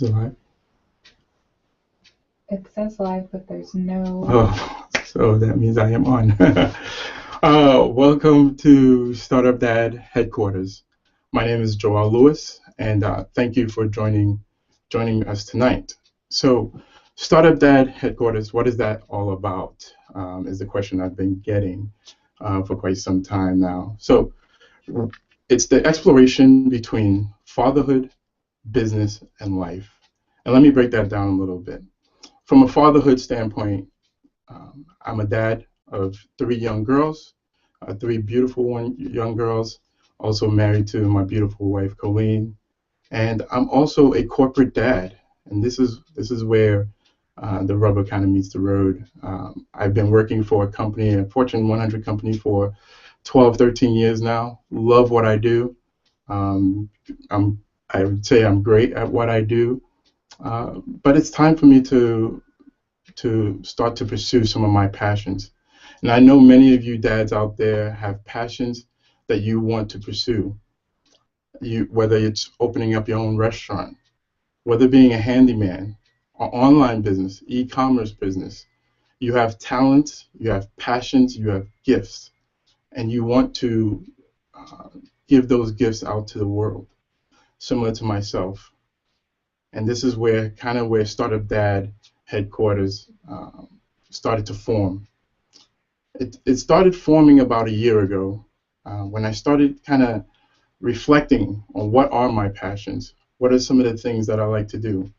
Is it live? It says live, but there's no. Oh, so that means I am on. Welcome to Startup Dad headquarters. My name is Joel Lewis, and thank you for joining us tonight. So, Startup Dad headquarters, what is that all about? Is the question I've been getting for quite some time now. So, it's the exploration between fatherhood, business, and life. And let me break that down a little bit. From a fatherhood standpoint, I'm a dad of three young girls, three beautiful young girls, also married to my beautiful wife, Colleen. And I'm also a corporate dad. And this is where the rubber kind of meets the road. I've been working for a Fortune 100 company for 12, 13 years now. Love what I do. Um, I would say I'm great at what I do. But it's time for me to start to pursue some of my passions. And I know many of you dads out there have passions that you want to pursue. Whether it's opening up your own restaurant, whether being a handyman, or online business, e-commerce business, you have talents, you have passions, you have gifts, and you want to uh, give those gifts out to the world, similar to myself. And this is where Startup Dad headquarters started to form. It started forming about a year ago when I started kind of reflecting on what are my passions, what are some of the things that I like to do.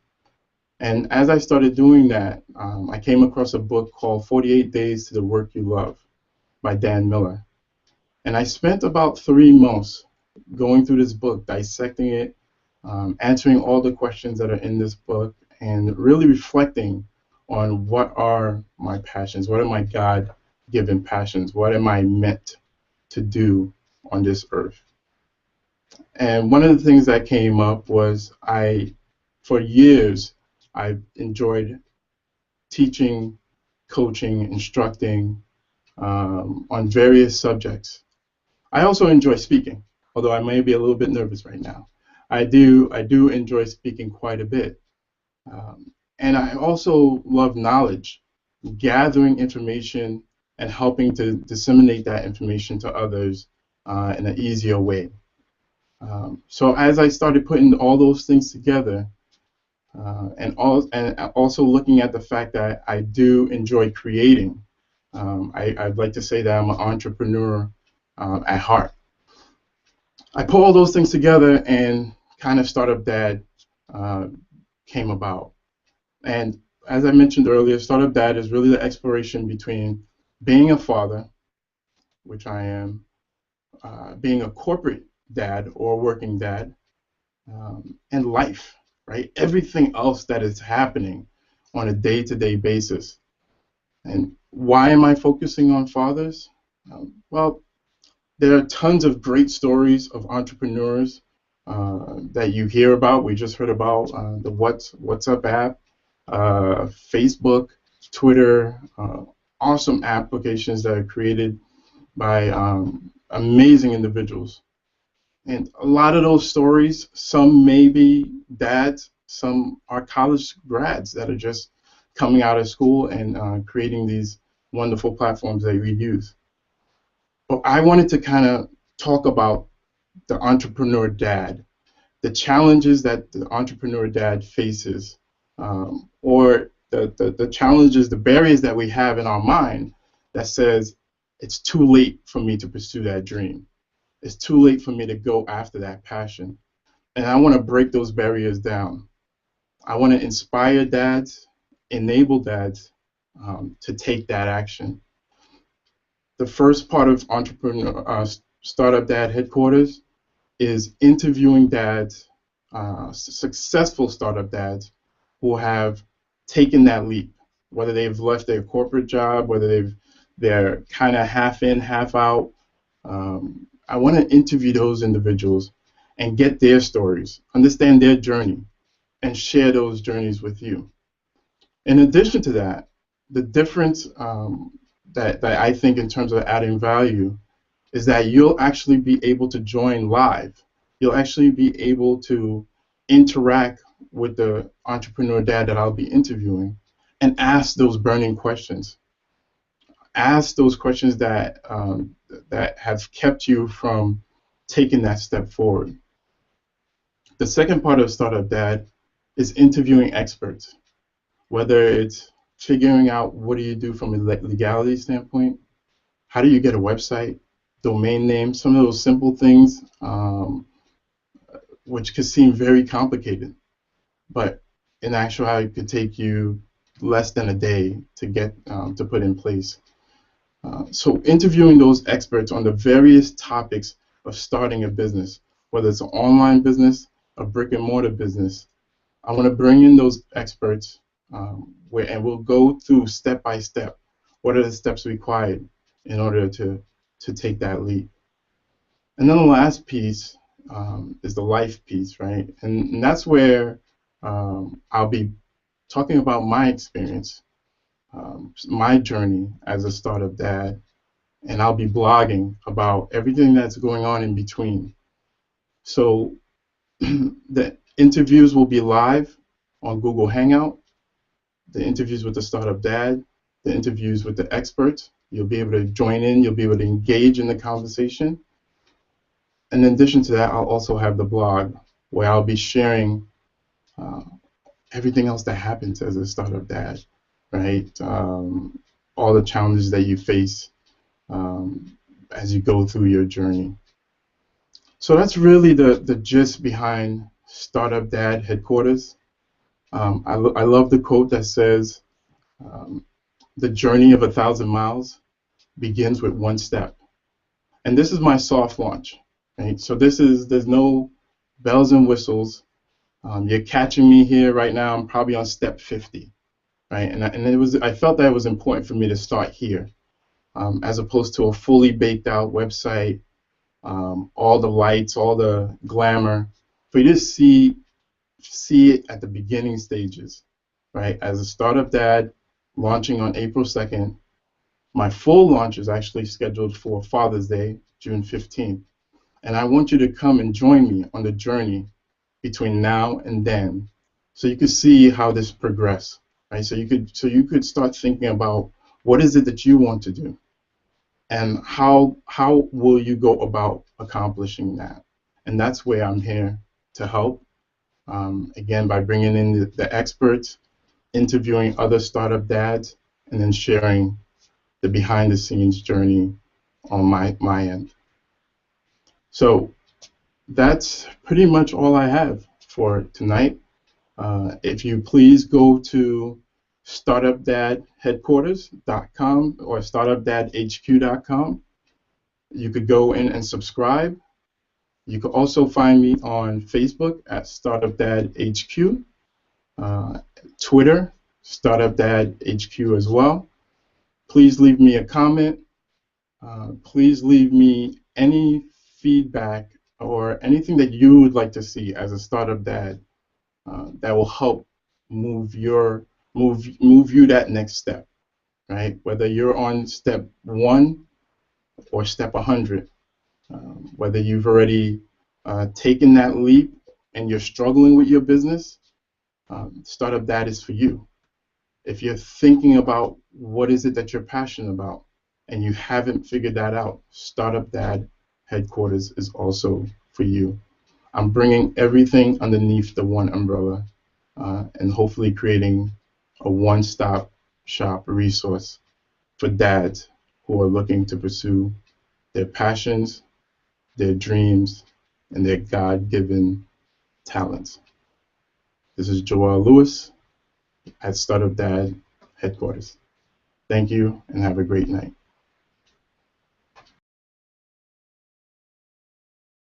And as I started doing that, I came across a book called 48 Days to the Work You Love by Dan Miller. And I spent about 3 months going through this book, dissecting it, answering all the questions that are in this book, and really reflecting on what are my passions, what are my God-given passions, what am I meant to do on this earth. And one of the things that came up was for years, I enjoyed teaching, coaching, instructing on various subjects. I also enjoy speaking, although I may be a little bit nervous right now. I do enjoy speaking quite a bit. And I also love knowledge, gathering information and helping to disseminate that information to others in an easier way. So as I started putting all those things together, and also looking at the fact that I do enjoy creating, I'd like to say that I'm an entrepreneur at heart. I put all those things together, and kind of Startup Dad uh, came about. And as I mentioned earlier, Startup Dad is really the exploration between being a father, which I am, being a corporate dad or working dad, and life, right? Everything else that is happening on a day-to-day basis. And why am I focusing on fathers? Well, there are tons of great stories of entrepreneurs that you hear about. We just heard about the WhatsApp app, Facebook, Twitter, awesome applications that are created by amazing individuals. And a lot of those stories, some may be dads, some are college grads that are just coming out of school and creating these wonderful platforms that we use. But I wanted to kind of talk about the entrepreneur dad, the challenges that the entrepreneur dad faces, or the challenges, the barriers that we have in our mind that says it's too late for me to pursue that dream. It's too late for me to go after that passion. And I want to break those barriers down. I want to inspire dads, enable dads to take that action. The first part of Startup Dad headquarters is interviewing dads, successful startup dads who have taken that leap, whether they've left their corporate job, whether they're kind of half in, half out. I want to interview those individuals and get their stories, understand their journey, and share those journeys with you. In addition to that, the difference that I think in terms of adding value is that you'll actually be able to join live. You'll actually be able to interact with the entrepreneur dad that I'll be interviewing and ask those burning questions. Ask those questions that have kept you from taking that step forward. The second part of Startup Dad is interviewing experts, whether it's figuring out what do you do from a legality standpoint, how do you get a website, domain name, some of those simple things, which could seem very complicated, but in actuality, it could take you less than a day to get to put in place. So interviewing those experts on the various topics of starting a business, whether it's an online business, a brick and mortar business, I want to bring in those experts and we'll go through step by step. What are the steps required in order to take that leap? And then the last piece is the life piece, right? And that's where I'll be talking about my experience, my journey as a startup dad, and I'll be blogging about everything that's going on in between. So the interviews will be live on Google Hangout, the interviews with the startup dad, the interviews with the experts. You'll be able to join in, you'll be able to engage in the conversation. And in addition to that, I'll also have the blog where I'll be sharing everything else that happens as a startup dad, right? All the challenges that you face as you go through your journey. So that's really the gist behind Startup Dad Headquarters. I love the quote that says, the journey of 1,000 miles begins with one step. And this is my soft launch, right? So there's no bells and whistles. You're catching me here right now. I'm probably on step 50, right? And I felt that it was important for me to start here, as opposed to a fully baked out website, all the lights, all the glamour, for you to see it at the beginning stages, right? As a startup dad launching on April 2nd, my full launch is actually scheduled for Father's Day, June 15th. And I want you to come and join me on the journey between now and then, so you could see how this progresses, right? So you could start thinking about what is it that you want to do, and how will you go about accomplishing that? And that's where I'm here to help. Again, by bringing in the experts, interviewing other startup dads, and then sharing the behind-the-scenes journey on my end. So that's pretty much all I have for tonight. If you please go to startupdadheadquarters.com or startupdadhq.com. You could go in and subscribe. You can also find me on Facebook at StartupDadHQ, Twitter, StartupDadHQ as well. Please leave me a comment. Please leave me any feedback or anything that you would like to see as a startup dad that will help move you that next step, right? Whether you're on step 1 or step 100, whether you've already taken that leap and you're struggling with your business, Startup Dad is for you. If you're thinking about what is it that you're passionate about and you haven't figured that out, Startup Dad Headquarters is also for you. I'm bringing everything underneath the one umbrella, and hopefully creating a one-stop shop resource for dads who are looking to pursue their passions, their dreams, and their God-given talents. This is Joel Lewis at Startup Dad Headquarters. Thank you and have a great night.